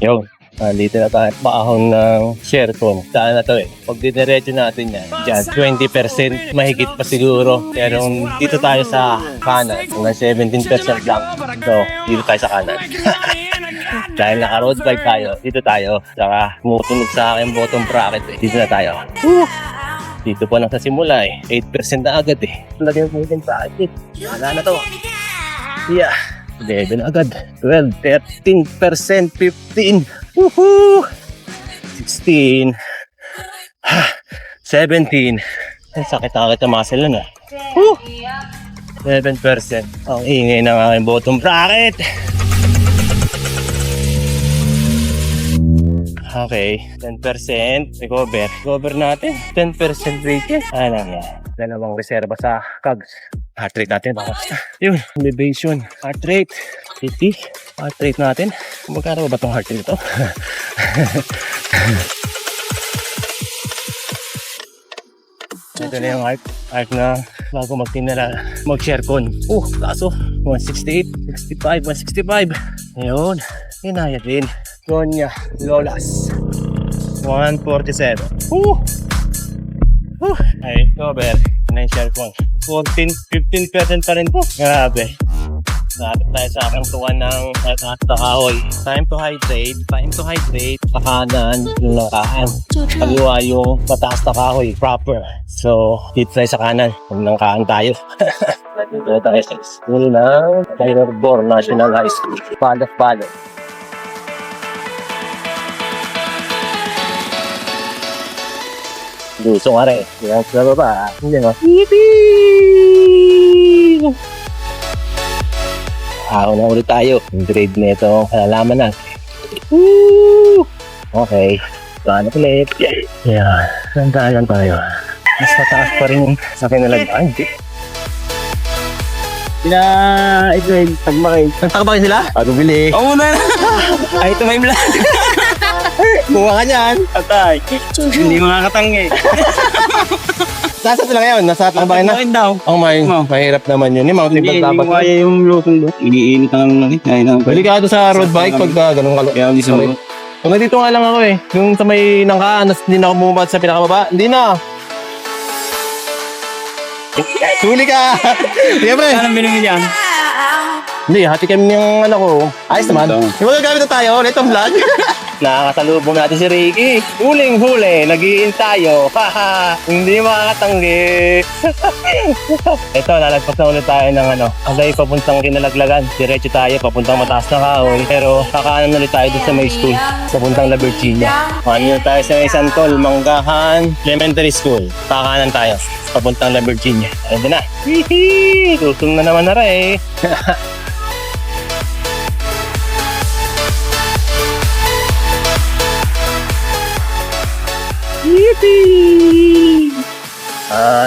Yo, dito na tayo. Baahon ng share ko. Saan na to eh. Pag diniretso natin yan, dyan, 20% mahigit pa siguro. Pero dito tayo sa kanan, hanggang 17% lang. So, dito tayo sa kanan. Dahil naka-road bike tayo, dito tayo. Saka tumutunog sa akin bottom bracket eh. Dito na tayo. Dito pa lang sa simula eh. 8% na agad eh. Lagyan mo yung bracket. Wala na to. Yeah. 11 agad. 12, 13%, 15. Woohoo! 16. 17. Ay, sakit-sakit ang muscle nun ah. 7%. Ang ingay ng aking bottom bracket. Okay, 10% recover. Recover natin. 10% rate. Ano yan? Dalawang reserva sa CAGS. Heart rate natin. Yun, elevation. Heart rate. 50. Heart rate natin. Magkano ba itong heart rate ito? Ito na yung heart na bago mag-share con. Kaso 168, 65, 165. Ayun, hinaya din. Sonia Lolas 147. Ay, cover. Na-share con. 15% pa rin po. Grabe. Nakapit tayo sa aking tuwan ng taas na kahoy. Time to hydrate. Time to hydrate. Sa kanan, yung nakaan. Kaliwa yung mataas na kahoy. Proper. So, dito tayo sa kanan. Kung nangkaan tayo. Dito tayo sa school ng Tyler National High School. Palas. Gusto nga rin. Yan sa baba. Hindi mo. Yippee! Ako na ulit tayo. Yung grade na ito. Alalaman natin. Woo! Okay. Saan ulit? Yan. Sandaan tayo. Mas mataas pa rin sa kinalagyan. Ito tagmakay. Nagtakabakay sila? Bili. Oo muna. Ay, ito may vlog. Kuha ka niyan. Atay. Hindi makakatanggi. Nasa sila ngayon? Nasa takabakay na? daw. Mahirap naman yun. Yung mga Hindi dapat. kaya yung lutong doon. Iniinit ang Delikado sa road bike pag ganun kalo. Kaya hindi sa mga. Kung nandito nga lang ako eh. Yung sa may nangkaan, hindi na ako bumabad sa pinakababa. Hindi na. Huli ka! Sige pre! Anong binili dyan? Hindi, hati kami ng ano ko. Ayos naman. Yung magagamit na tayo, ulit ang vlog. Nakakasalubong natin si Ricky. Huling-huli, nag-iin tayo. Haha, hindi makakatanggi. Ito, lalagpas na ulit tayo ng ano. Agay papuntang Kinalaglagan. Diretso tayo, papuntang mataas na kahoy. Pero kakaanan ulit tayo dun sa may school. Papuntang La Virginia. Ano tayo sa may Santol, Manggahan Elementary School. Kakaanan tayo. Papuntang La Virginia. Ayun na. Hihi! Tusong na naman na rin. Yippee!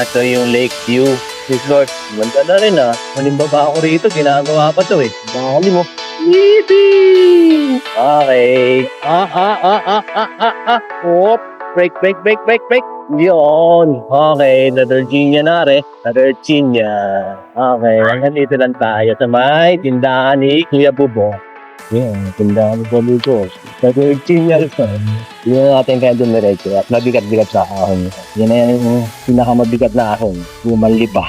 Ito yung Lake View Resort. Ganda na rin Malimba ako rito, ginagawa pa to eh. Bakali mo. Yippee! Okay. Oop. Break. Yun. Okay, The Virginia na rin. The Virginia. Okay, hanggang dito lang tayo sa may tindahan ni Kuya Bubo. Yan, tindahan ni Bubo ko. The Virginia rin. Yun natin kaya dumiretso at mabigat-bigat sa ahon. Yan na yung pinakamabigat na ahon. Bumali pa.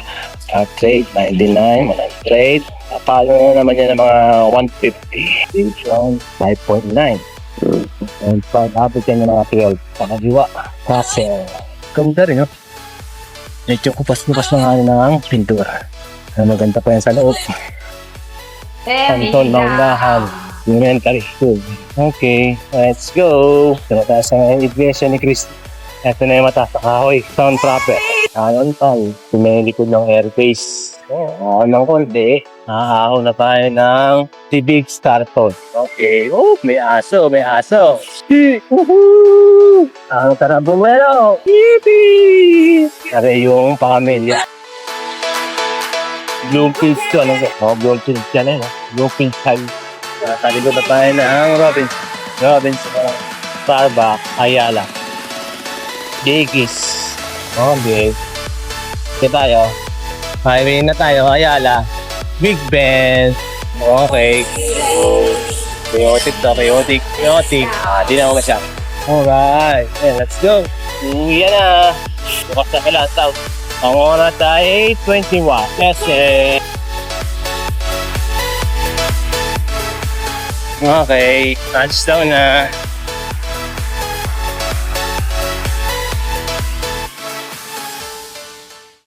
Heart rate, 99, 100. Palo na naman yan ng mga 150. Inflation, 5.9. And pag-abot yan ng mga 12. Pakadiwa. Castle. Ganda rin, no? Medyo kupas-kupas na nga ng pintura. Maganda pa yan sa loob. Anton Manggahan Elementary School. Okay, let's go. Tumataas ang iglesia ni Cristo. Ito na yung mataas na kahoy. Sound proper. Anon tayo. May likod ng airbase. Ng konti. Nakakahaw na tayo ng Civic Starton. Okay. May aso. Woohoo! Ang tarabumero. Yippee! Kaya yung pamilya. Bloomfield to, Bloomfield ka na, Bloomfield time. Talikod na tayo ng Robbins, Starbucks, Ayala, Dickies. Okay. Kaya tayo. Highway na tayo, Ayala, Big Ben. Okay. Chaotic. Di na ako masya. Alright. Let's go. Yan na. Bukas na kailangan south. Ang oras ay 8:21. Kasi... Okay. Touchdown na.